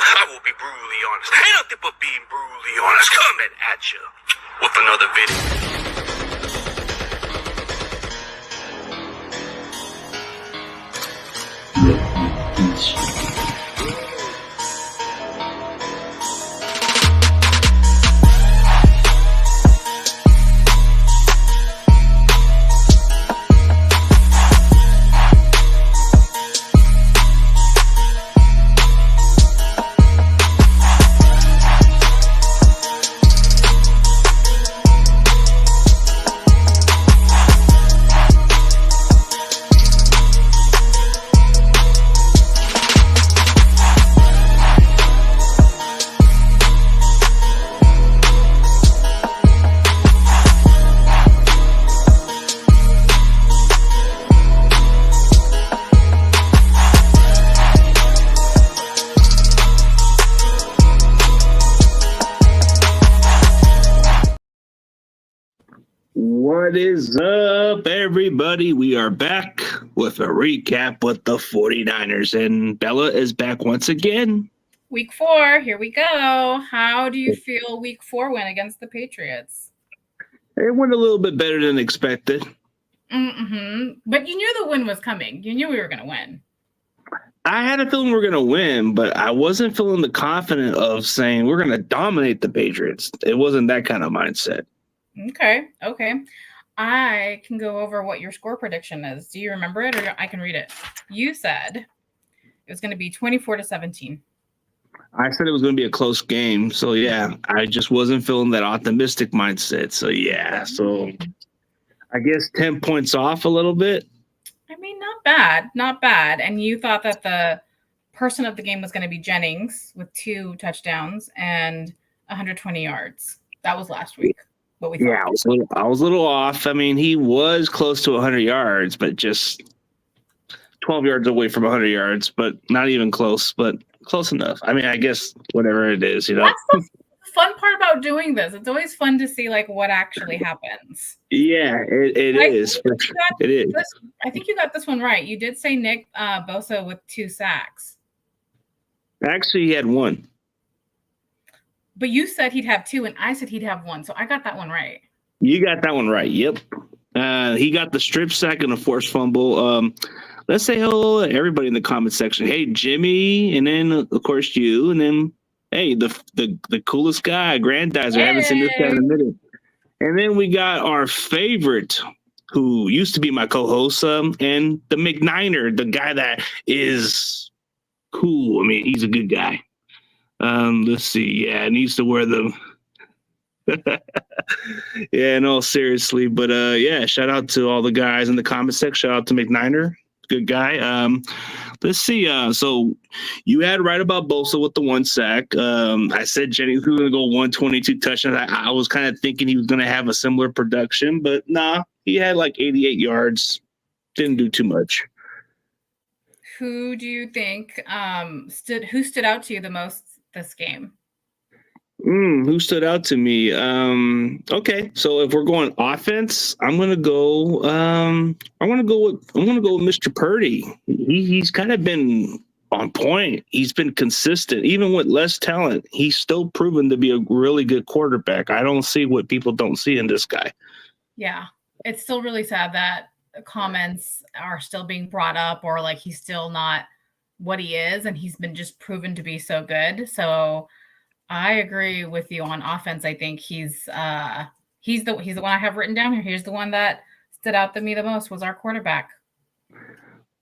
I will be brutally honest. Ain't nothing but being brutally honest. Coming at you with another video. What is up, everybody? We are back with a recap with the 49ers, and Bella is back once again. Week 4, here we go. How do you feel week 4 went against the Patriots? It went a little bit better than expected. But you knew the win was coming. You knew we were going to win. I had a feeling we were going to win, but I wasn't feeling the confidence of saying we're going to dominate the Patriots. It wasn't that kind of mindset. Okay. I can go over what your score prediction is. Do you remember it, or I can read it? You said it was going to be 24-17. I said it was going to be a close game. So, yeah, I just wasn't feeling that optimistic mindset. So, yeah. So, I guess 10 points off a little bit. I mean, not bad. And you thought that the person of the game was going to be Jennings with 2 touchdowns and 120 yards. That was last week. Yeah, I was a little off. I mean, he was close to 100 yards, but just 12 yards away from 100 yards, but not even close, but close enough. I mean, I guess whatever it is, you know. That's the fun part about doing this. It's always fun to see like what actually happens. Yeah, it is. It is. I think you got this one right. You did say Nick Bosa with 2 sacks. Actually, he had 1. But you said he'd have 2, and I said he'd have 1. So I got that one right. You got that one right. Yep. He got the strip sack and a forced fumble. Let's say hello to everybody in the comment section. Hey, Jimmy, and then of course you, and then hey, the coolest guy, Grandizer. I haven't seen this guy in a minute. And then we got our favorite, who used to be my co-host, and the McNiner, the guy that is cool. I mean, he's a good guy. Let's see. Yeah, needs to wear them. Yeah, no, seriously. But yeah, shout out to all the guys in the comment section. Shout out to McNiner. Good guy. Let's see. So you had right about Bosa with the 1 sack. I said Jennings was going to go 122 touchdowns. I was kind of thinking he was going to have a similar production, but nah, he had like 88 yards. Didn't do too much. Who do you think who stood out to you the most this game? Who stood out to me? Okay, so if we're going offense, I'm gonna go with Mr. Purdy. He's kind of been on point. He's been consistent, even with less talent. He's still proven to be a really good quarterback. I don't see what people don't see in this guy. Yeah, it's still really sad that comments are still being brought up, or like he's still not what he is, and he's been just proven to be so good. So I agree with you on offense. I think he's the one I have written down here. Here's the one that stood out to me the most was our quarterback.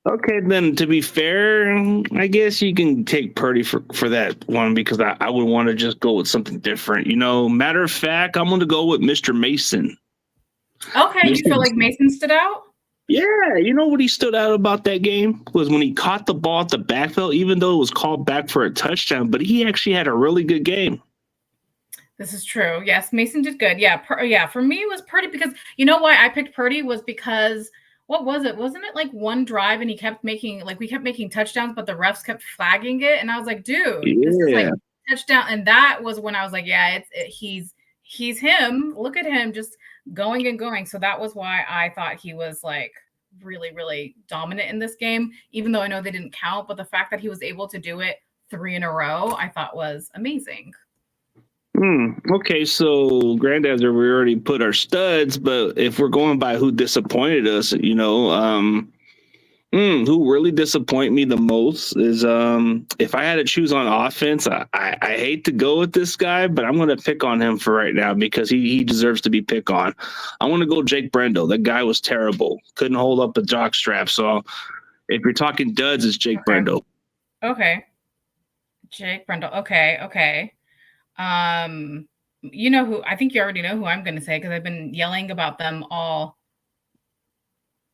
Okay, then to be fair, I guess you can take Purdy for that one, because I would want to just go with something different. You know, matter of fact, I'm going to go with Mr. Mason. Okay, you feel like Mason stood out? Yeah, you know what he stood out about that game was when he caught the ball at the backfield, even though it was called back for a touchdown, but he actually had a really good game. This is true. Yes, Mason did good. Yeah, for me it was Purdy, because you know why I picked Purdy was because what was it? Wasn't it like one drive and we kept making touchdowns, but the refs kept flagging it, and I was like, dude, this is like touchdown, and that was when I was like, yeah, he's him. Look at him just going and going. So that was why I thought he was like really, really dominant in this game, even though I know they didn't count. But the fact that he was able to do it 3 in a row, I thought was amazing. Okay, so Granddad's, we already put our studs, but if we're going by who disappointed us, who really disappoint me the most is if I had to choose on offense, I hate to go with this guy, but I'm going to pick on him for right now because he deserves to be picked on. I want to go Jake Brendel. That guy was terrible. Couldn't hold up a jock strap. So if you're talking duds, it's Jake Brendel. Okay. Jake Brendel. Okay. You know who, I think you already know who I'm going to say because I've been yelling about them all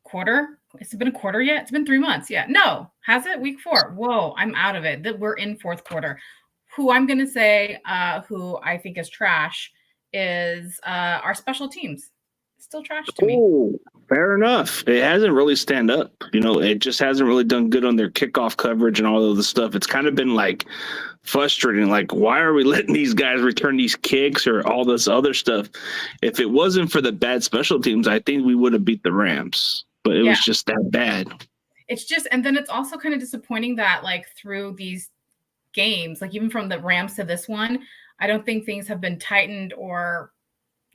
quarter. It's been a quarter yet? It's been 3 months. Yeah. No. Has it? Week 4. Whoa, I'm out of it. We're in 4th quarter. Who I'm going to say who I think is trash is our special teams. Still trash to me. Oh, fair enough. It hasn't really stand up. It just hasn't really done good on their kickoff coverage and all of the stuff. It's kind of been like frustrating. Like, why are we letting these guys return these kicks or all this other stuff? If it wasn't for the bad special teams, I think we would have beat the Rams. But it was just that bad. It's just, and then it's also kind of disappointing that like through these games, like even from the Rams to this one, I don't think things have been tightened or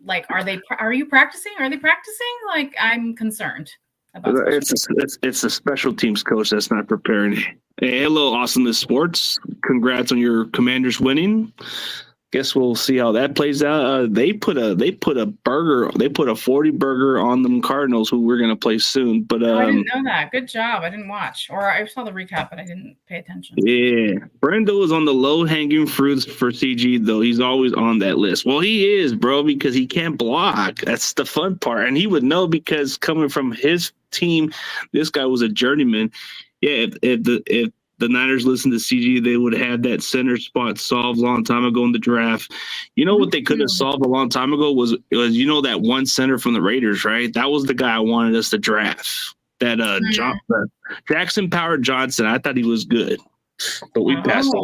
like, are you practicing? Are they practicing? Like, I'm concerned about it's a special teams coach that's not preparing. Hey, hello, Awesomeness Sports. Congrats on your Commanders winning. Guess we'll see how that plays out. They put a 40 burger on them Cardinals who we're gonna play soon. But I didn't know that. Good job. I didn't watch, or I saw the recap, but I didn't pay attention. Yeah, Brendel is on the low hanging fruits for CG though. He's always on that list. Well, he is, bro, because he can't block. That's the fun part, and he would know because coming from his team, this guy was a journeyman. Yeah, if the Niners listened to CG, they would have had that center spot solved a long time ago in the draft. You know what they could have solved a long time ago was that one center from the Raiders, right? That was the guy I wanted us to draft. That Jackson Power Johnson. I thought he was good, but we passed him.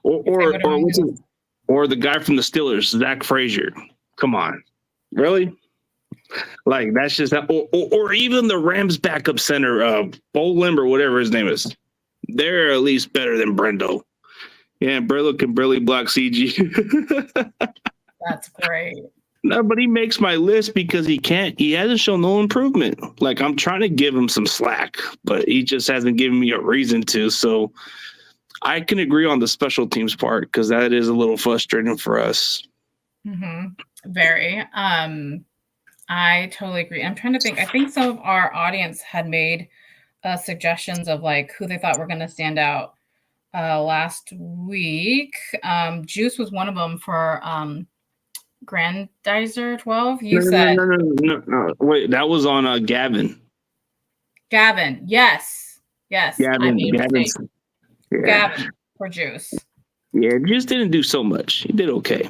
Or the guy from the Steelers, Zach Frazier. Come on, really? Like that's just or even the Rams backup center, Bo Limb or whatever his name is. They're at least better than Brendel. Yeah, Brendel can barely block CG. That's great. No, but he makes my list because he hasn't shown no improvement. Like, I'm trying to give him some slack, but he just hasn't given me a reason to. So I can agree on the special teams part because that is a little frustrating for us. Mm-hmm. Very. I totally agree. I'm trying to think. I think some of our audience had made suggestions of like who they thought were going to stand out last week. Juice was one of them for Grandizer 12. You said no. Wait, that was on Gavin. Gavin, yes. Gavin for Juice. Yeah, Juice didn't do so much. He did okay.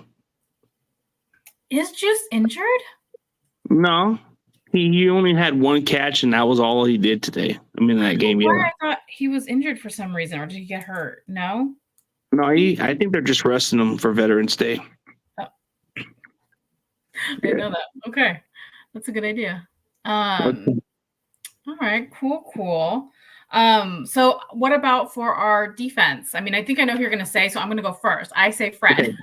Is Juice injured? No. He only had one catch, and that was all he did today. I mean, that game. Yeah. I thought he was injured for some reason, or did he get hurt? No. I think they're just resting him for Veterans Day. Oh. I didn't know that. Okay, that's a good idea. All right, cool. So what about for our defense? I mean, I think I know who you're going to say, so I'm going to go first. I say Fred. Okay.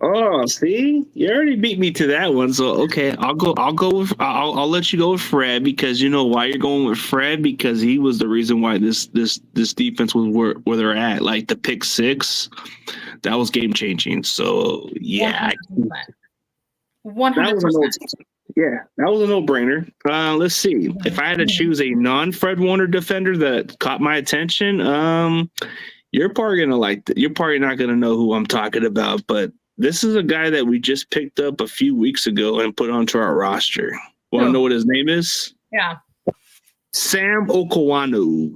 Oh, see, you already beat me to that one. So okay, I'll let you go with Fred because you know why you're going with Fred because he was the reason why this defense was where they're at. Like the pick 6, that was game changing. So yeah, 100%. That was a no-brainer. Let's see. If I had to choose a non-Fred Warner defender that caught my attention, you're probably not gonna know who I'm talking about, but this is a guy that we just picked up a few weeks ago and put onto our roster. Want to know what his name is? Yeah. Sam Okwanu.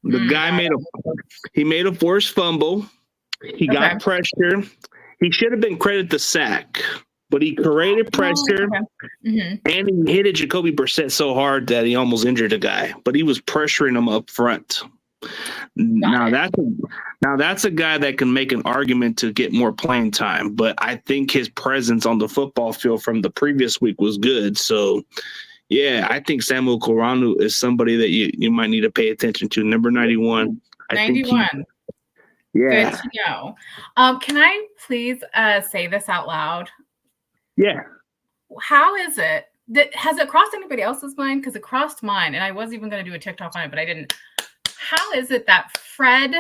The guy made a forced fumble. He got pressure. He should have been credited the sack, but he created pressure and he hit Jacoby Brissett so hard that he almost injured a guy. But he was pressuring him up front. Now that's a guy that can make an argument to get more playing time, but I think his presence on the football field from the previous week was good. So, yeah, I think Samuel Koranu is somebody that you might need to pay attention to. Number 91. 91. Yeah. Good to know. Can I please say this out loud? Yeah. How is it has it crossed anybody else's mind? Because it crossed mine, and I was even going to do a TikTok on it, but I didn't. How is it that Fred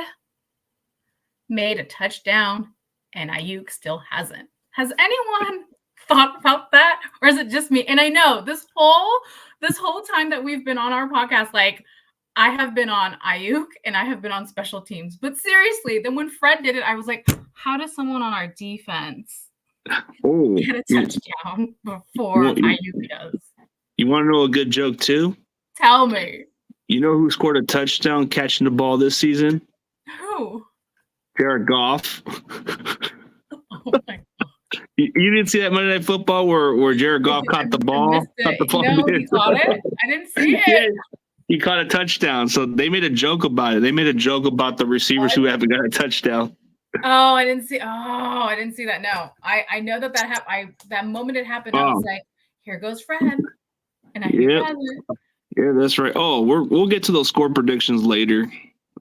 made a touchdown and Ayuk still hasn't? Has anyone thought about that, or is it just me? And I know this whole time that we've been on our podcast, like I have been on Ayuk and I have been on special teams. But seriously, then when Fred did it, I was like, how does someone on our defense get a touchdown before Ayuk does? You want to know a good joke too? Tell me. You know who scored a touchdown catching the ball this season? Who? Jared Goff. Oh my God. You didn't see that Monday Night Football where Jared Goff caught the ball? No, he caught it. I didn't see it. Yeah, he caught a touchdown. So they made a joke about it. They made a joke about the receivers who haven't got a touchdown. Oh, I didn't see that. No, I know that happened. That moment it happened, I was like, here goes Fred. And I Yeah, that's right. Oh, we'll get to those score predictions later.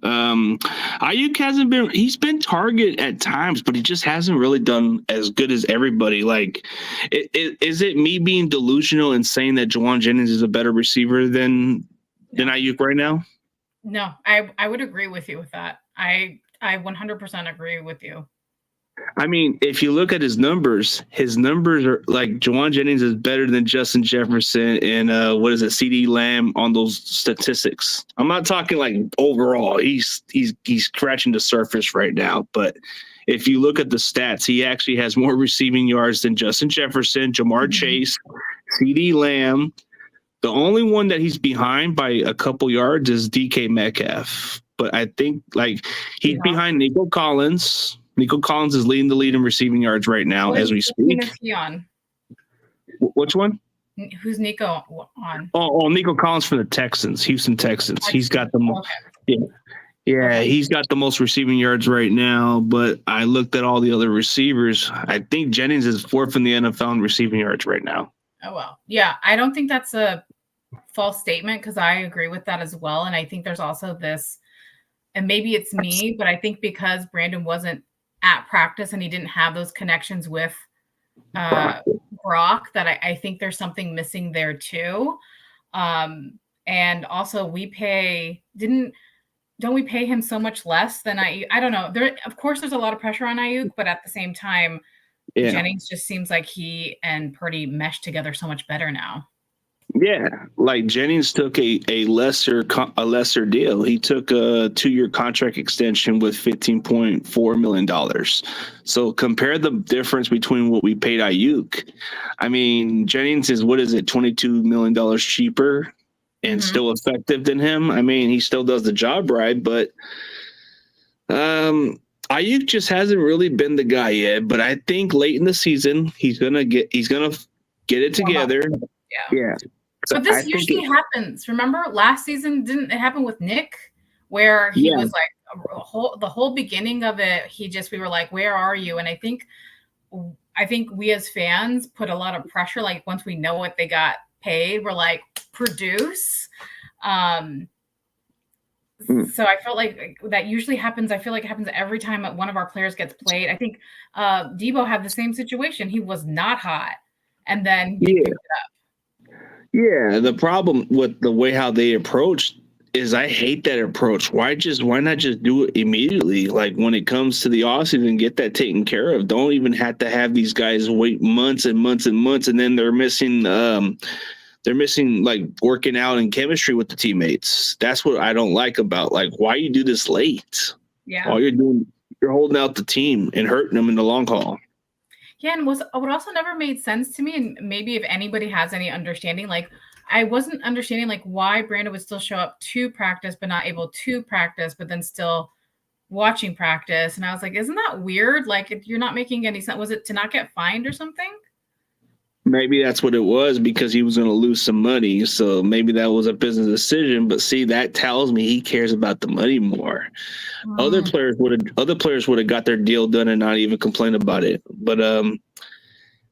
Ayuk he's been target at times, but he just hasn't really done as good as everybody. Like, is it me being delusional and saying that Jauan Jennings is a better receiver than Ayuk right now? No, I would agree with you with that. I 100% agree with you. I mean, if you look at his numbers are like Jauan Jennings is better than Justin Jefferson and CeeDee Lamb on those statistics. I'm not talking like overall. He's scratching the surface right now, but if you look at the stats, he actually has more receiving yards than Justin Jefferson, Jamar Chase, CeeDee Lamb. The only one that he's behind by a couple yards is DK Metcalf. But I think like he's behind Nico Collins. Nico Collins is leading the lead in receiving yards right now as we speak. Who's he on? Which one? Who's Nico on? Oh, Nico Collins from the Texans, Houston Texans. He's got the most. Yeah, he's got the most receiving yards right now. But I looked at all the other receivers. I think Jennings is fourth in the NFL in receiving yards right now. Oh well, yeah. I don't think that's a false statement because I agree with that as well. And I think there's also this, and maybe it's me, but I think because Brandon wasn't at practice and he didn't have those connections with Brock, that I think there's something missing there too. And also don't we pay him so much less than I don't know. Of course there's a lot of pressure on Ayuk, but at the same time, Jennings just seems like he and Purdy mesh together so much better now. Yeah, like Jennings took a lesser deal. He took a 2-year contract extension with $15.4 million. So compare the difference between what we paid Ayuk. I mean, Jennings is, $22 million cheaper and still effective than him. I mean, he still does the job right, but Ayuk just hasn't really been the guy yet. But I think late in the season he's gonna get it together. Yeah. But this usually happens. Remember last season, didn't it happen with Nick, where he was like the whole beginning of it, we were like, where are you? And I think we as fans put a lot of pressure. Like once we know what they got paid, we're like, produce. So I felt like that usually happens. I feel like it happens every time that one of our players gets played. I think Debo had the same situation. He was not hot, and then he picked it up. Yeah, the problem with the way how they approach is I hate that approach. Why not just do it immediately? Like when it comes to the offseason, get that taken care of. Don't even have to have these guys wait months and months and months, and then they're missing like working out and chemistry with the teammates. That's what I don't like about like why you do this late. Yeah, all you're holding out the team and hurting them in the long haul. Yeah, and what also never made sense to me, and maybe if anybody has any understanding, like I wasn't understanding like why Brandon would still show up to practice but not able to practice, but then still watching practice. And I was like, isn't that weird? Like if you're not making any sense. Was it to not get fined or something? Maybe that's what it was, because he was going to lose some money. So maybe that was a business decision. But see, that tells me he cares about the money more. Other players would have got their deal done and not even complain about it. But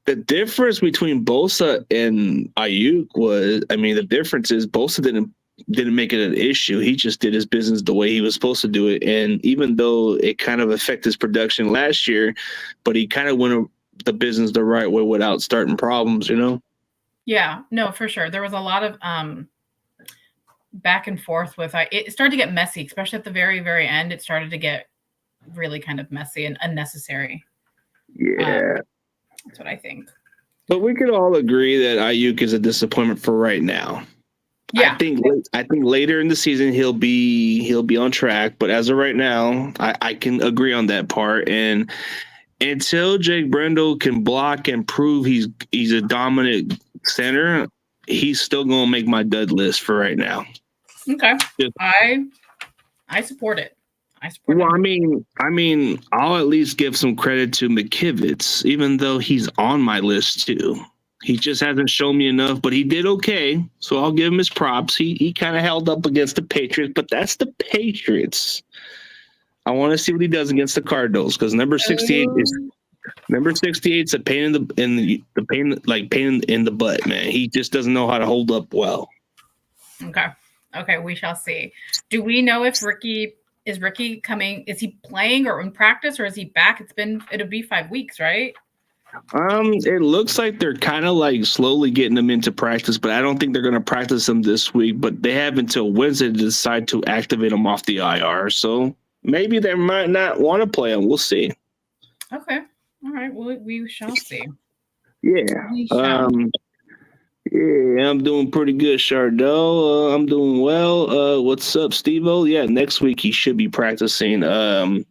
the difference between Bosa and Ayuk the difference is Bosa didn't make it an issue. He just did his business the way he was supposed to do it. And even though it kind of affected his production last year, but he kind of went the business the right way without starting problems, you know? Yeah, no, for sure. There was a lot of back and forth with it started to get messy, especially at the very, very end. It started to get really kind of messy and unnecessary. Yeah. That's what I think. But we could all agree that Ayuk is a disappointment for right now. Yeah. I think later in the season he'll be on track, but as of right now, I can agree on that part. And until Jake Brendel can block and prove he's a dominant center, he's still gonna make my dud list for right now. Okay. Yeah. I support it. Well, I mean, I'll at least give some credit to McKivitz, even though he's on my list too. He just hasn't shown me enough, but he did okay. So I'll give him his props. He kind of held up against the Patriots, but that's the Patriots. I want to see what he does against the Cardinals because number 68 is a pain in the pain in the butt, man. He just doesn't know how to hold up well. Okay, we shall see. Do we know if Ricky coming? Is he playing or in practice, or is he back? It'll be 5 weeks, right? It looks like they're kind of like slowly getting them into practice, but I don't think they're going to practice them this week. But they have until Wednesday to decide to activate them off the IR. So maybe they might not want to play them. We'll see. Okay. All right. Well, we shall see. Yeah. Yeah, I'm doing pretty good, Chardot. I'm doing well. What's up, Steve-O? Yeah, next week he should be practicing. Let's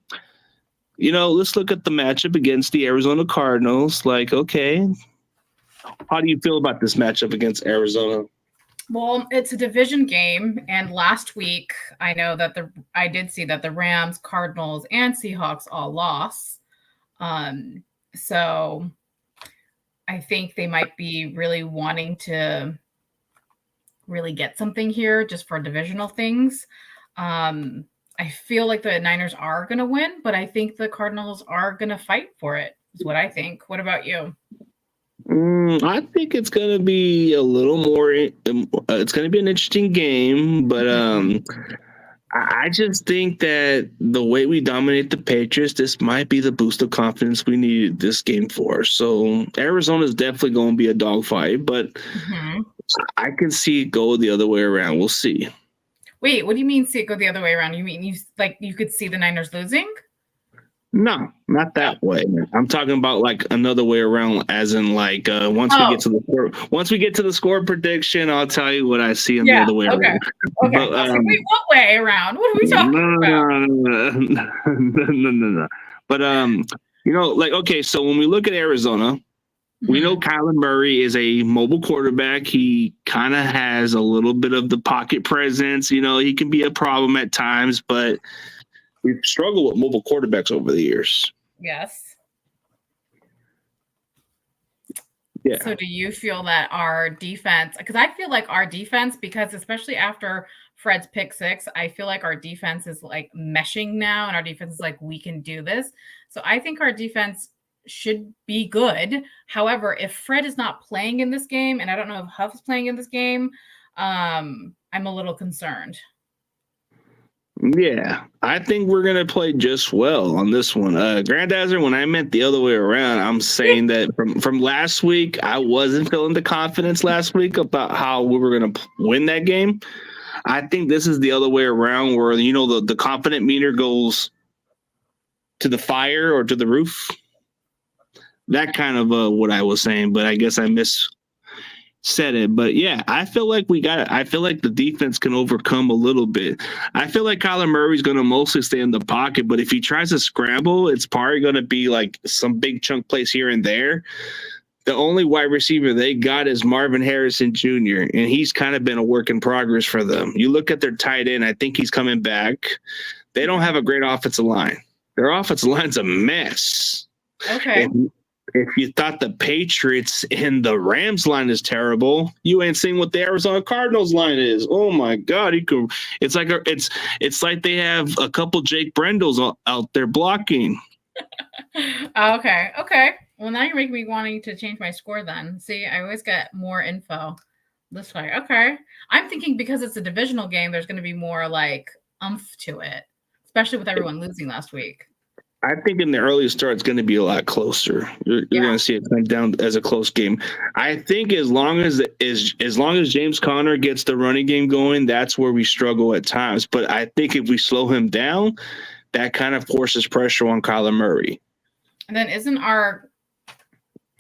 look at the matchup against the Arizona Cardinals. Like, okay, how do you feel about this matchup against Arizona? Well, it's a division game, and last week I know that I did see that the Rams, Cardinals, and Seahawks all lost. So I think they might be really wanting to really get something here just for divisional things. I feel like the Niners are going to win, but I think the Cardinals are going to fight for it, is what I think. What about you? I think it's going to be a little more, it's going to be an interesting game, but I just think that the way we dominate the Patriots, this might be the boost of confidence we needed this game for. So Arizona is definitely going to be a dogfight, but I can see it go the other way around. We'll see. Wait, what do you mean see it go the other way around? You mean you could see the Niners losing? No, not that way. I'm talking about like another way around, as in like once we get to the score prediction, I'll tell you what I see on the other way around. Okay. But, wait, what way around? What are we talking about? No. But okay, so when we look at Arizona, we know Kyler Murray is a mobile quarterback. He kind of has a little bit of the pocket presence. He can be a problem at times, but we've struggled with mobile quarterbacks over the years. Yes. Yeah. So do you feel that our defense, because I feel like our defense, because especially after Fred's pick 6, I feel like our defense is like meshing now, and our defense is like, we can do this. So I think our defense should be good. However, if Fred is not playing in this game, and I don't know if Huff is playing in this game, I'm a little concerned. Yeah, I think we're going to play just well on this one. Grandizer, when I meant the other way around, I'm saying that from last week, I wasn't feeling the confidence last week about how we were going to win that game. I think this is the other way around where, the confident meter goes to the fire or to the roof. That kind of what I was saying, but I guess I said it. But yeah, I feel like I feel like the defense can overcome a little bit. I feel like Kyler Murray's going to mostly stay in the pocket, but if he tries to scramble, it's probably going to be like some big chunk plays here and there. The only wide receiver they got is Marvin Harrison Jr., and he's kind of been a work in progress for them. You look at their tight end, I think he's coming back. They don't have a great offensive line. Their offensive line's a mess. Okay. If you thought the Patriots and the Rams line is terrible, you ain't seen what the Arizona Cardinals line is. Oh my God, it's like they have a couple Jake Brendels out there blocking. Okay. Well, now you're making me wanting to change my score then. See, I always get more info This way. Okay. I'm thinking because it's a divisional game, there's going to be more like umph to it, especially with everyone losing last week. I think in the early start, it's going to be a lot closer. You're going to see it come down as a close game. I think as long as James Conner gets the running game going, that's where we struggle at times. But I think if we slow him down, that kind of forces pressure on Kyler Murray. And then isn't our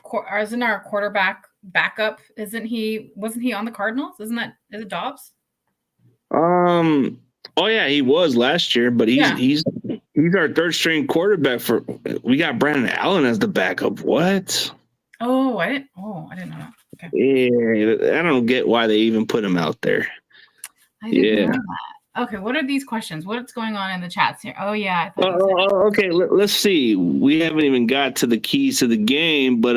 quarterback backup? Wasn't he on the Cardinals? Is it Dobbs? Oh yeah, he was last year, but he's our third string quarterback we got Brandon Allen as the backup. What? Oh, I didn't know that. Okay. Yeah, I don't get why they even put him out there. I didn't know that. Okay, what are these questions? What's going on in the chats here? Oh yeah. Okay, let's see. We haven't even got to the keys to the game, but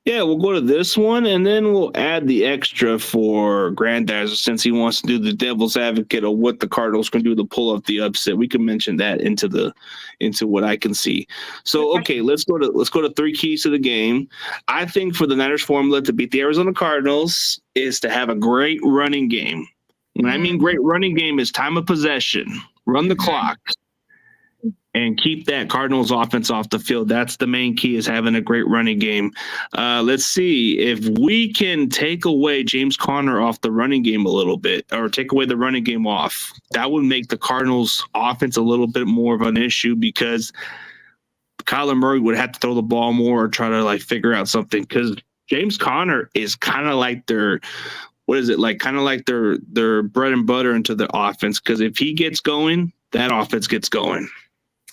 yeah, we'll go to this one, and then we'll add the extra for Granddad's since he wants to do the devil's advocate of what the Cardinals can do to pull up the upset. We can mention that into what I can see. So, okay, let's go to three keys to the game. I think for the Niners formula to beat the Arizona Cardinals is to have a great running game. When I mean great running game is time of possession, run the clock, and keep that Cardinals offense off the field. That's the main key, is having a great running game. Let's see if we can take away James Conner off the running game a little bit, or take away the running game off. That would make the Cardinals offense a little bit more of an issue, because Kyler Murray would have to throw the ball more or try to figure out something, because James Conner is kind of like their bread and butter into the offense, because if he gets going, that offense gets going.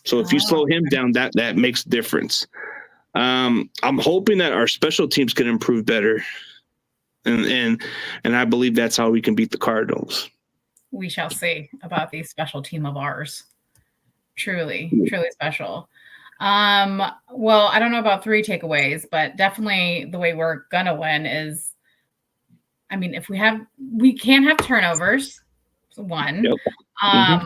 So if you slow him down, that makes a difference. I'm hoping that our special teams can improve better, and I believe that's how we can beat the Cardinals. We shall see about the special team of ours. Truly special. Well, I don't know about 3 takeaways, but definitely the way we're gonna win is, I mean, we can't have turnovers. One. Yep.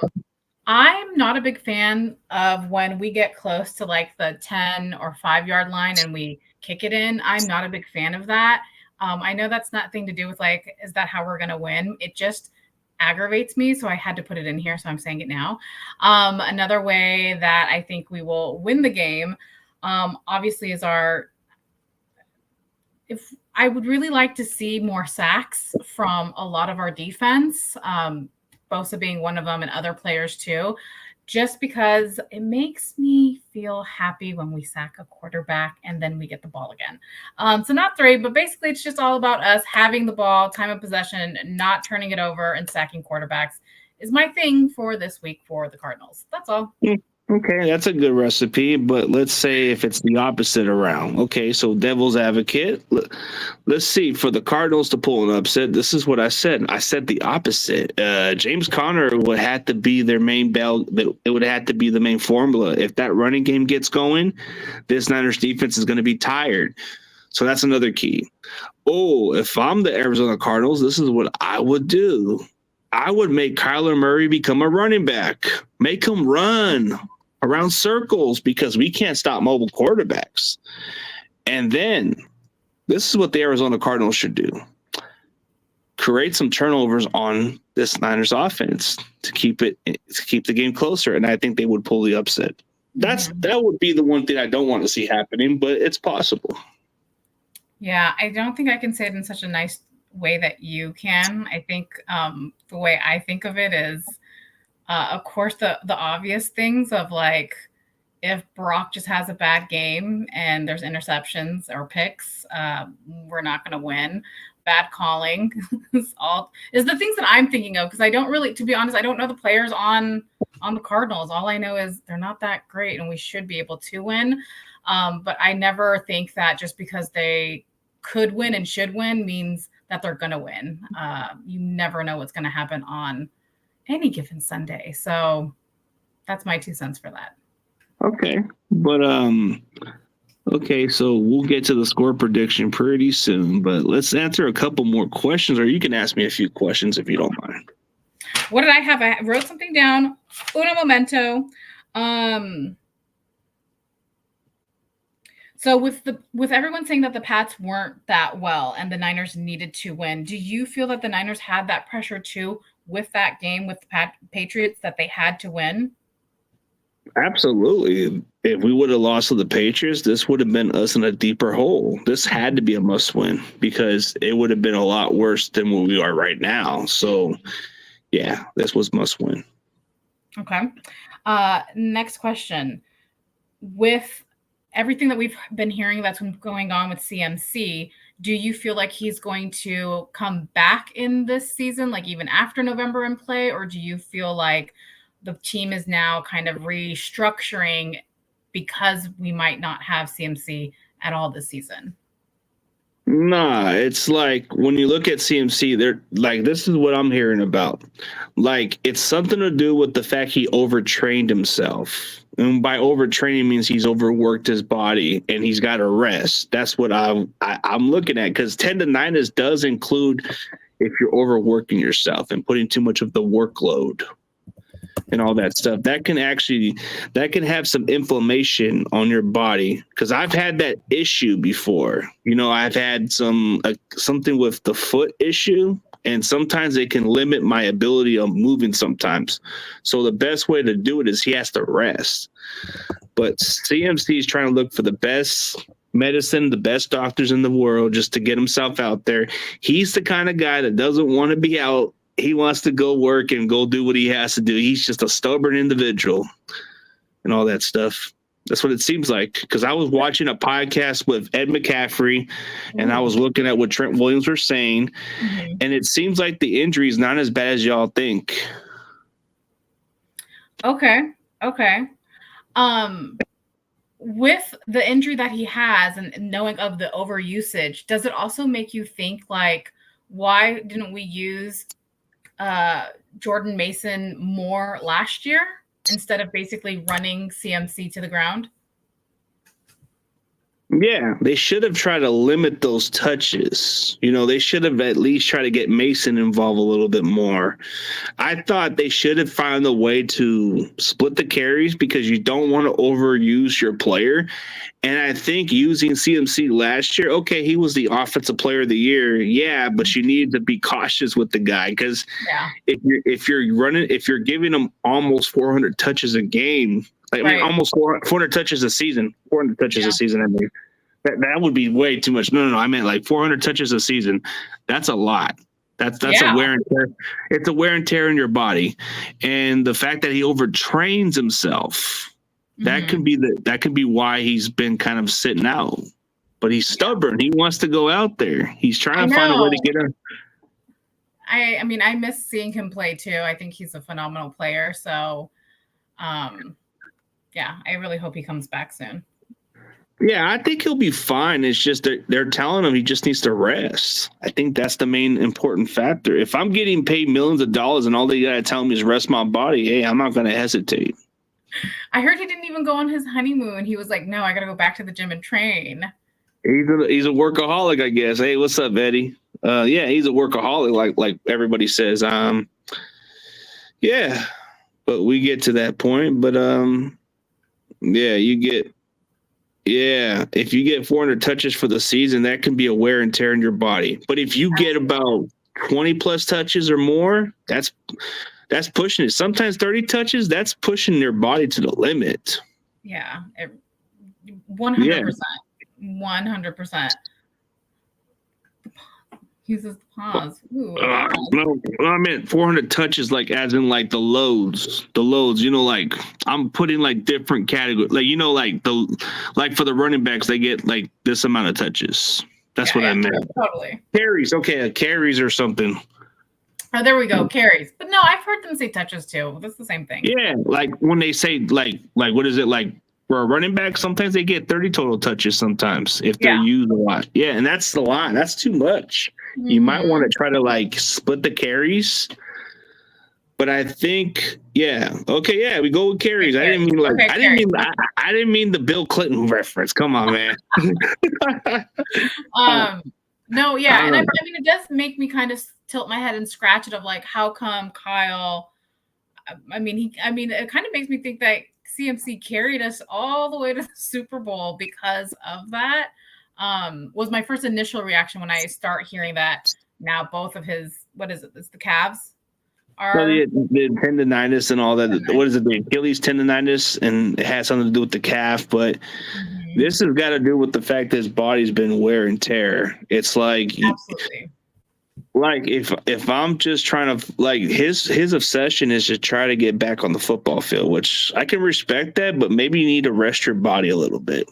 I'm not a big fan of when we get close to the 10 or 5 yard line and we kick it in. I'm not a big fan of that. I know that's nothing to do with is that how we're going to win? It just aggravates me. So I had to put it in here. So I'm saying it now. Another way that I think we will win the game, obviously, is if I would really like to see more sacks from a lot of our defense. Bosa being one of them, and other players too, just because it makes me feel happy when we sack a quarterback and then we get the ball again. So not 3, but basically it's just all about us having the ball, time of possession, not turning it over, and sacking quarterbacks is my thing for this week for the Cardinals. That's all. Okay, that's a good recipe, but let's say if it's the opposite around. Okay, so devil's advocate. Let's see, for the Cardinals to pull an upset, this is what I said. I said the opposite. James Conner would have to be their main bell. It would have to be the main formula. If that running game gets going, this Niners defense is going to be tired. So that's another key. Oh, if I'm the Arizona Cardinals, this is what I would do. I would make Kyler Murray become a running back. Make him run around circles, because we can't stop mobile quarterbacks. And then this is what the Arizona Cardinals should do. Create some turnovers on this Niners offense to keep the game closer. And I think they would pull the upset. That would be the one thing I don't want to see happening, but it's possible. Yeah, I don't think I can say it in such a nice way that you can. I think the way I think of it is, of course, the obvious things of if Brock just has a bad game and there's interceptions or picks, we're not going to win. Bad calling is the things that I'm thinking of, because I don't really, to be honest, I don't know the players on the Cardinals. All I know is they're not that great and we should be able to win. But I never think that just because they could win and should win means that they're going to win. You never know what's going to happen on any given Sunday. So that's my 2 cents for that. Okay. But, okay, so we'll get to the score prediction pretty soon, but let's answer a couple more questions, or you can ask me a few questions if you don't mind. What did I have? I wrote something down. Uno momento. So with everyone saying that the Pats weren't that well and the Niners needed to win, do you feel that the Niners had that pressure too with that game with the Patriots that they had to win? Absolutely. If we would have lost to the Patriots, this would have been us in a deeper hole. This had to be a must win because it would have been a lot worse than what we are right now. So, yeah, this was must win. Okay. Next question. With everything that we've been hearing that's been going on with CMC, do you feel like he's going to come back in this season, like even after November and play, or do you feel like the team is now kind of restructuring because we might not have CMC at all this season? Nah, it's like when you look at CMC, they're like, this is what I'm hearing about. Like, it's something to do with the fact he overtrained himself. And by overtraining means he's overworked his body and he's got to rest. That's what I'm looking at, because tendonitis does include if you're overworking yourself and putting too much of the workload and all that stuff. That can have some inflammation on your body, because I've had that issue before. You know, I've had something with the foot issue, and sometimes it can limit my ability of moving sometimes. So the best way to do it is he has to rest. But CMC is trying to look for the best medicine, the best doctors in the world, just to get himself out there. He's the kind of guy that doesn't want to be out. He wants to go work and go do what he has to do. He's just a stubborn individual and all that stuff. That's what it seems like. Because I was watching a podcast with Ed McCaffrey, and I was looking at what Trent Williams were saying, and it seems like the injury is not as bad as y'all think. Okay. With the injury that he has and knowing of the overusage, does it also make you think, like, why didn't we use Jordan Mason more last year instead of basically running CMC to the ground? Yeah, they should have tried to limit those touches. You know, they should have at least tried to get Mason involved a little bit more. I thought they should have found a way to split the carries, because you don't want to overuse your player. And I think using CMC last year, okay, he was the offensive player of the year. Yeah, but you need to be cautious with the guy, because if you're giving him almost 400 touches a game, I mean, almost 400 touches a season. 400 touches a season. I mean, that would be way too much. No. I meant like 400 touches a season. That's a lot. That's a wear and tear. It's a wear and tear in your body, and the fact that he overtrains himself, that can be why he's been kind of sitting out. But he's stubborn. He wants to go out there. He's trying to find a way to get in. I mean, I miss seeing him play too. I think he's a phenomenal player. So, yeah, I really hope he comes back soon. Yeah, I think he'll be fine. It's just they're telling him he just needs to rest. I think that's the main important factor. If I'm getting paid millions of dollars and all they got to tell me is rest my body, hey, I'm not going to hesitate. I heard he didn't even go on his honeymoon. He was like, no, I got to go back to the gym and train. He's a workaholic, I guess. Hey, what's up, Eddie? Yeah, he's a workaholic, like everybody says. Yeah, but we get to that point. But if you get 400 touches for the season, that can be a wear and tear in your body. But if you get about 20 plus touches or more, that's pushing it. Sometimes 30 touches, that's pushing your body to the limit. Yeah, 100%. 100%. Uses the pause. No, I meant 400 touches, like as in like the loads. You know, like I'm putting like different categories. Like, you know, like for the running backs, they get like this amount of touches. That's what I meant. Totally. Carries, okay, carries or something. Oh, there we go, carries. But no, I've heard them say touches too. That's the same thing. Yeah, like when they say like what is it like? For a running back, sometimes they get 30 total touches sometimes if they're used a lot. Yeah, and that's the line. That's too much. Mm-hmm. You might want to try to like split the carries. But I think, we go with carries. I didn't mean the Bill Clinton reference. Come on, man. No, yeah. And I mean, it does make me kind of tilt my head and scratch it of like, how come Kyle, it kind of makes me think that CMC carried us all the way to the Super Bowl because of that. Was my first initial reaction when I start hearing that now both of his, what is it? It's the calves are. So the tendonitis and all that. What is it? The Achilles tendonitis, and it has something to do with the calf. But this has got to do with the fact that his body's been wear and tear. It's like Absolutely. Like if I'm just trying to like his obsession is to try to get back on the football field, which I can respect that, but maybe you need to rest your body a little bit.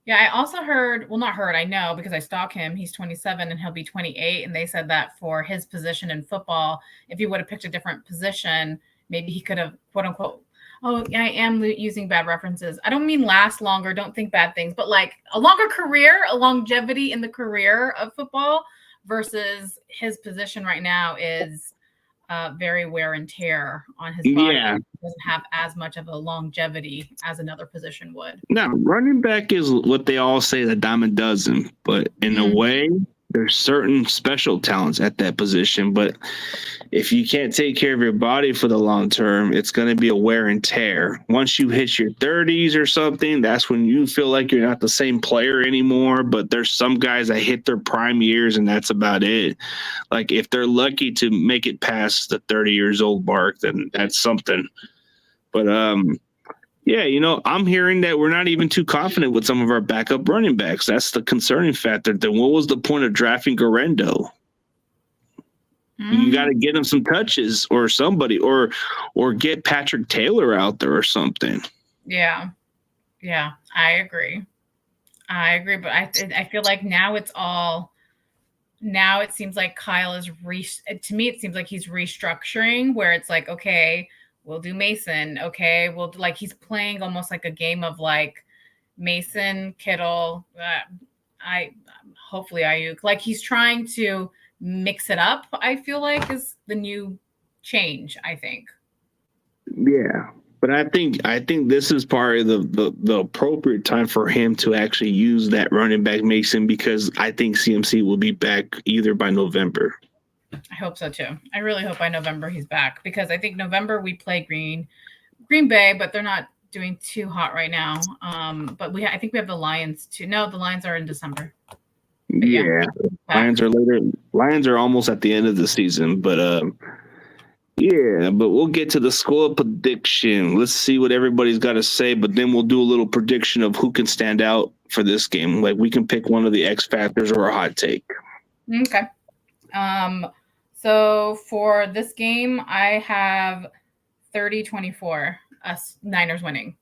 Yeah, I also heard, well, not heard, I know because I stalk him. He's 27 and he'll be 28. And they said that for his position in football, if he would have picked a different position, maybe he could have, quote unquote, oh, yeah, I am using bad references. I don't mean last longer, don't think bad things, but like a longer career, a longevity in the career of football versus his position right now is very wear and tear on his body. Yeah. He doesn't have as much of a longevity as another position would. Now, running back is what they all say, the dime a dozen, but in a way, there's certain special talents at that position. But if you can't take care of your body for the long term, it's going to be a wear and tear. Once you hit your 30s or something, that's when you feel like you're not the same player anymore. But there's some guys that hit their prime years, and that's about it. Like if they're lucky to make it past the 30 years old mark, then that's something. But yeah, you know, I'm hearing that we're not even too confident with some of our backup running backs. That's the concerning factor. Then what was the point of drafting Garendo? You got to get him some touches or somebody, or get Patrick Taylor out there or something. Yeah, I agree. But I feel like now it seems like Kyle is to me it seems like he's restructuring where it's like, okay, we'll do Mason. Okay, we'll like he's playing almost like a game of like Mason, Kittle, hopefully Ayuk. Like he's trying to mix it up. I feel like is the new change. I think. Yeah, but I think this is part of the appropriate time for him to actually use that running back Mason because I think CMC will be back either by November. I hope so too. I really hope by November he's back because I think November we play Green Bay, but they're not doing too hot right now. But I think we have the Lions too. No, the Lions are in December. Yeah. Lions are later. Lions are almost at the end of the season, but yeah. But we'll get to the score prediction. Let's see what everybody's got to say, but then we'll do a little prediction of who can stand out for this game. Like we can pick one of the X factors or a hot take. Okay. So for this game, I have 30-24, us Niners winning.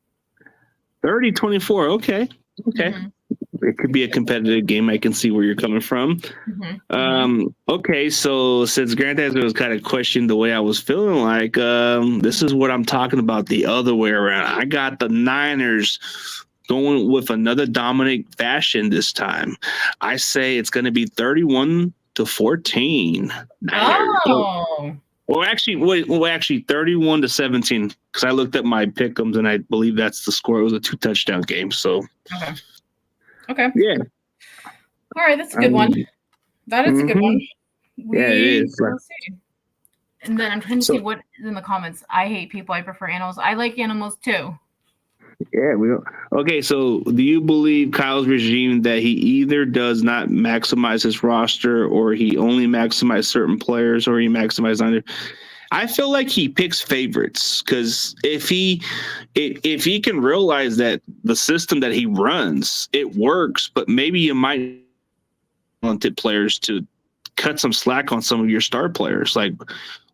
30-24. Okay. Mm-hmm. It could be a competitive game. I can see where you're coming from. Mm-hmm. Okay, so since Grant was kind of questioned the way I was feeling like, this is what I'm talking about the other way around. I got the Niners going with another dominant fashion this time. I say it's going to be 31-14. Niners. Oh. Well, actually, 31-17 because I looked at my pick'ems and I believe that's the score. It was a 2-touchdown game. So. Okay. Yeah. All right, that's a good one. That is a good one. Yeah, it is. See. And then I'm trying to see what is in the comments. I hate people. I prefer animals. I like animals too. Yeah, okay. So, do you believe Kyle's regime that he either does not maximize his roster, or he only maximizes certain players, or he maximizes under? I feel like he picks favorites because if he can realize that the system that he runs, it works, but maybe you might want players to cut some slack on some of your star players. Like,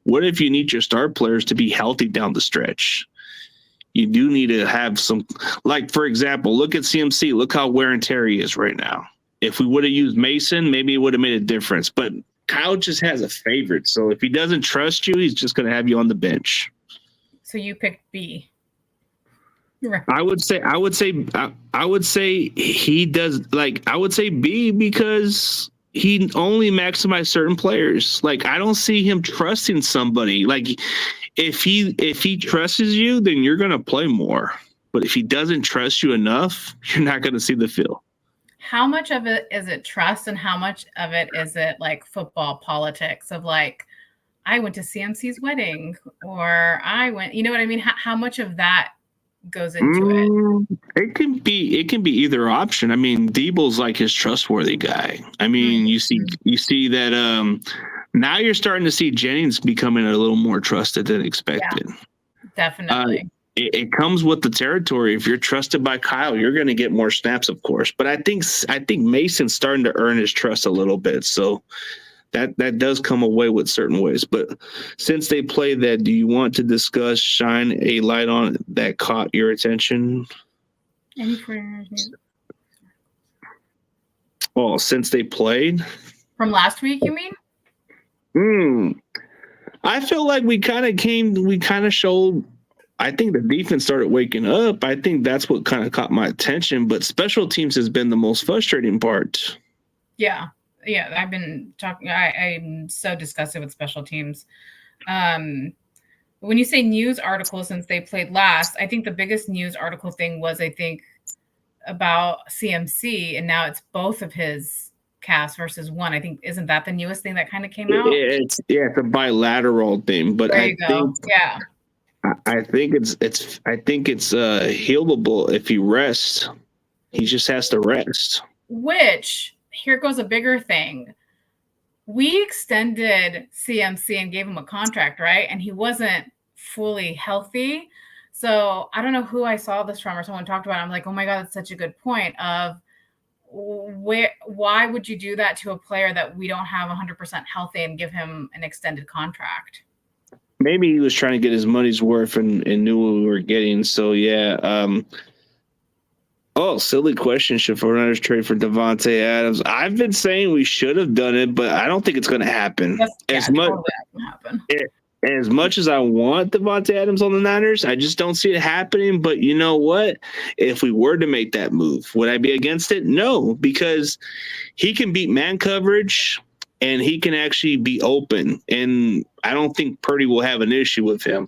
what if you need your star players to be healthy down the stretch? You do need to have some, like, for example, look at CMC. Look how wear and tear he is right now. If we would have used Mason, maybe it would have made a difference, but Kyle just has a favorite. So if he doesn't trust you, he's just going to have you on the bench. So you picked B. Right. I would say he does. Like, I would say B because he only maximizes certain players. Like, I don't see him trusting somebody. Like, if he trusts you, then you're going to play more. But if he doesn't trust you enough, you're not going to see the field. How much of it is it trust and how much of it is it like football politics of like, I went to CMC's wedding or I went, you know what I mean? How much of that goes into it. It can be either option. I mean, Debo's like his trustworthy guy. I mean, you see that now you're starting to see Jennings becoming a little more trusted than expected. Yeah, definitely. It comes with the territory. If you're trusted by Kyle, you're going to get more snaps, of course. But I think Mason's starting to earn his trust a little bit. So that does come away with certain ways. But since they played that, do you want to discuss, shine a light on it that caught your attention? Oh, since they played? From last week, you mean? I feel like we kind of showed. I think the defense started waking up. I think that's what kind of caught my attention. But special teams has been the most frustrating part. Yeah. I've been talking. I'm so disgusted with special teams. When you say news article since they played last, I think the biggest news article thing was, I think, about CMC, and now it's both of his cast versus one. I think, isn't that the newest thing that kind of came out? It's a bilateral thing. But there you go. I think it's healable if he rests. He just has to rest. Which, here goes a bigger thing. We extended CMC and gave him a contract, right? And he wasn't fully healthy. So I don't know who I saw this from or someone talked about it. I'm like, oh my God, that's such a good point of why would you do that to a player that we don't have 100% healthy and give him an extended contract? Maybe he was trying to get his money's worth and knew what we were getting. So, yeah. Silly question. Should 49ers trade for Davante Adams? I've been saying we should have done it, but I don't think it's going to happen. As much as I want Davante Adams on the Niners, I just don't see it happening. But you know what? If we were to make that move, would I be against it? No, because he can beat man coverage and he can actually be open. And I don't think Purdy will have an issue with him.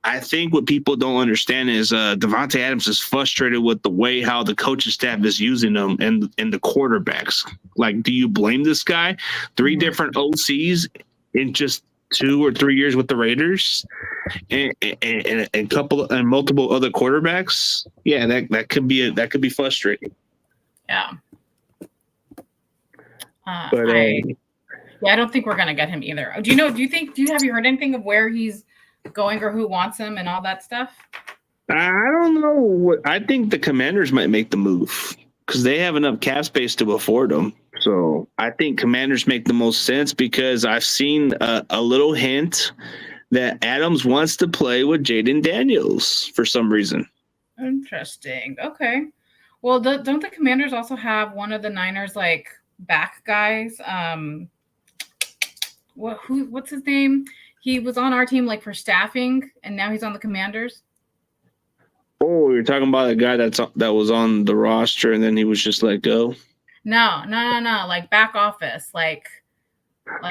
I think what people don't understand is Davante Adams is frustrated with the way how the coaching staff is using him and the quarterbacks. Like, do you blame this guy? 3 different OCs in just 2 or 3 years with the Raiders, and multiple other quarterbacks. Yeah, that could be frustrating. Yeah. But I don't think we're gonna get him either. Have you heard anything of where he's going or who wants him and all that stuff? I don't know. I think the Commanders might make the move because they have enough cap space to afford them. So I think Commanders make the most sense because I've seen a little hint that Adams wants to play with Jaden Daniels for some reason. Interesting. Okay. Well, don't the Commanders also have one of the Niners like back guys? What's his name? He was on our team like for staffing, and now he's on the Commanders. Oh, you're talking about a guy that was on the roster and then he was just let go? No. Like back office, like.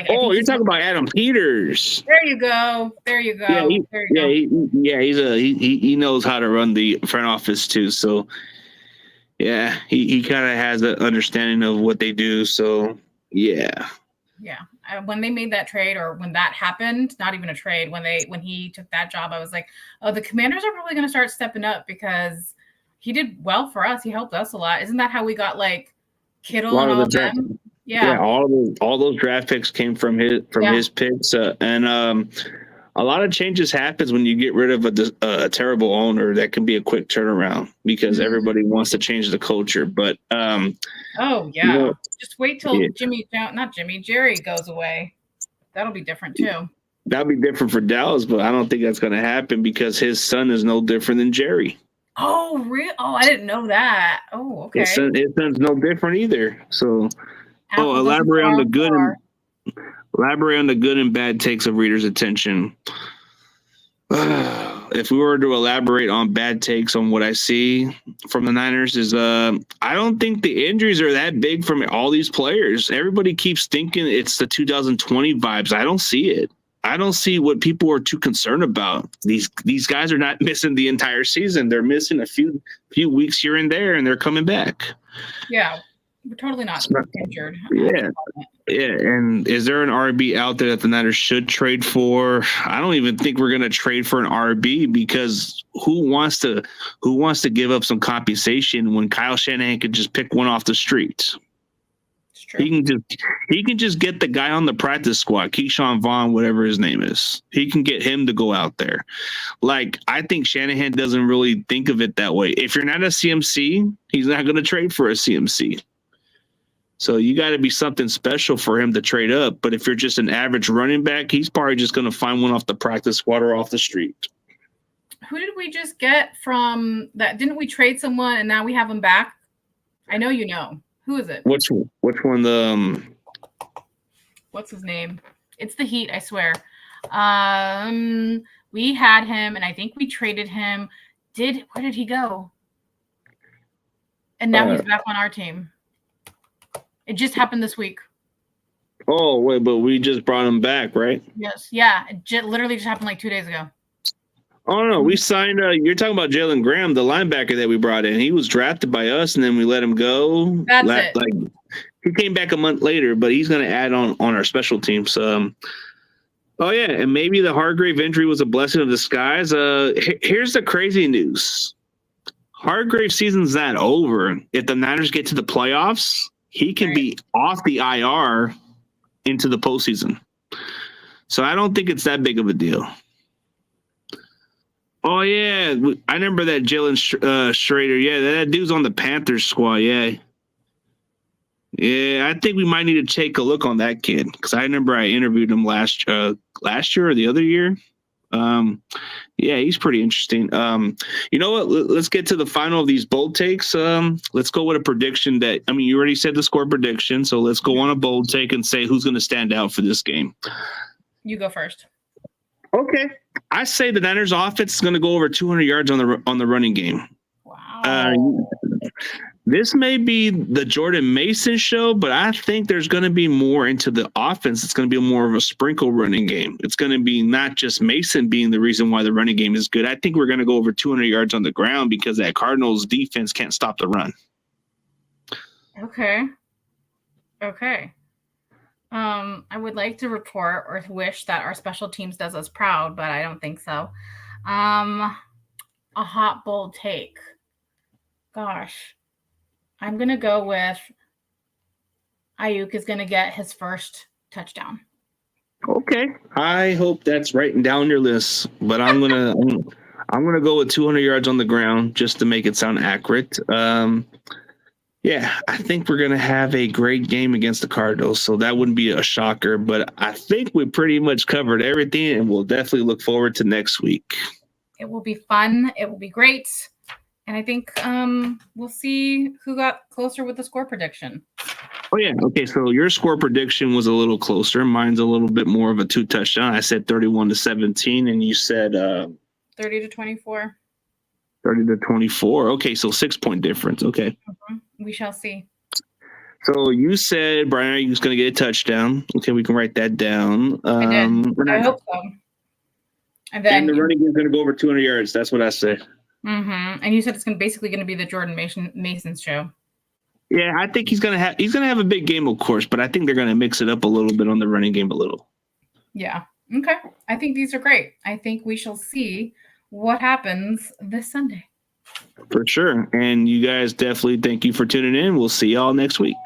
Oh, you're talking about Adam Peters. There you go. He knows how to run the front office too. So, yeah, he kind of has an understanding of what they do. So, yeah. Yeah. When they made that trade, or when that happened, not even a trade, when he took that job, I was like, oh, the Commanders are probably going to start stepping up because he did well for us. He helped us a lot. Isn't that how we got like Kittle and all of them? Yeah, all those draft picks came from his picks, and a lot of changes happens when you get rid of a terrible owner. That can be a quick turnaround because everybody wants to change the culture. But just wait till Jerry goes away. That'll be different too. That'll be different for Dallas, but I don't think that's going to happen because his son is no different than Jerry. Oh, really? Oh, I didn't know that. Oh, okay. His son's no different either. So, elaborate on the good and bad takes of readers' attention. If we were to elaborate on bad takes on what I see from the Niners is I don't think the injuries are that big from all these players. Everybody keeps thinking it's the 2020 vibes. I don't see it. I don't see what people are too concerned about. These guys are not missing the entire season. They're missing a few weeks here and there, and they're coming back. Yeah, we're totally not injured. Yeah. Yeah, and is there an RB out there that the Niners should trade for? I don't even think we're gonna trade for an RB because who wants to give up some compensation when Kyle Shanahan could just pick one off the street? It's true. He can just get the guy on the practice squad, Keyshawn Vaughn, whatever his name is. He can get him to go out there. Like, I think Shanahan doesn't really think of it that way. If you're not a CMC, he's not going to trade for a CMC. So you got to be something special for him to trade up. But if you're just an average running back, he's probably just going to find one off the practice squad or off the street. Who did we just get from that? Didn't we trade someone and now we have him back? I know you know. Who is it? Which one? What's his name? It's the Heat, I swear. We had him, and I think we traded him. Where did he go? And now he's back on our team. It just happened this week. Oh, wait, but we just brought him back, right? Yes. Yeah. It literally just happened like 2 days ago. Oh, no, we signed, you're talking about Jalen Graham, the linebacker that we brought in. He was drafted by us, and then we let him go. That's it. Like, he came back a month later, but he's going to add on our special teams. Oh, yeah, and maybe the Hargrave injury was a blessing of disguise. Here's the crazy news. Hargrave season's not over. If the Niners get to the playoffs, he can be off the IR into the postseason. So I don't think it's that big of a deal. Oh, yeah. I remember that Jalen Schrader. Yeah, that dude's on the Panthers squad. Yeah. Yeah, I think we might need to take a look on that kid because I remember I interviewed him last year or the other year. Yeah, he's pretty interesting. You know what? Let's get to the final of these bold takes. Let's go with a prediction you already said the score prediction, so let's go on a bold take and say who's going to stand out for this game. You go first. Okay. I say the Niners offense is going to go over 200 yards on the running game. Wow. This may be the Jordan Mason show, but I think there's going to be more into the offense. It's going to be more of a sprinkle running game. It's going to be not just Mason being the reason why the running game is good. I think we're going to go over 200 yards on the ground because that Cardinals defense can't stop the run. Okay. I would like to report or wish that our special teams does us proud, but I don't think so. A hot, bold take. Gosh. I'm going to go with Ayuk is going to get his first touchdown. Okay. I hope that's writing down your list, but I'm going to go with 200 yards on the ground just to make it sound accurate. Yeah, I think we're going to have a great game against the Cardinals, so that wouldn't be a shocker, but I think we pretty much covered everything, and we'll definitely look forward to next week. It will be fun. It will be great. And I think we'll see who got closer with the score prediction. Oh, yeah. Okay, so your score prediction was a little closer. Mine's a little bit more of a 2 touchdown. I said 31-17, and you said 30-24. 30-24. Okay, so 6-point difference. Okay. Mm-hmm. We shall see. So you said Brian Ayuk's going to get a touchdown. Okay, we can write that down. I did. I hope so. And the running game is going to go over 200 yards. That's what I said. Mm-hmm. And you said it's basically going to be the Jordan Mason show. Yeah, I think he's going to have a big game, of course, but I think they're going to mix it up a little bit on the running game a little. Yeah. Okay. I think these are great. I think we shall see what happens this Sunday. For sure. And you guys definitely thank you for tuning in. We'll see y'all next week.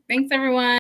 Thanks, everyone.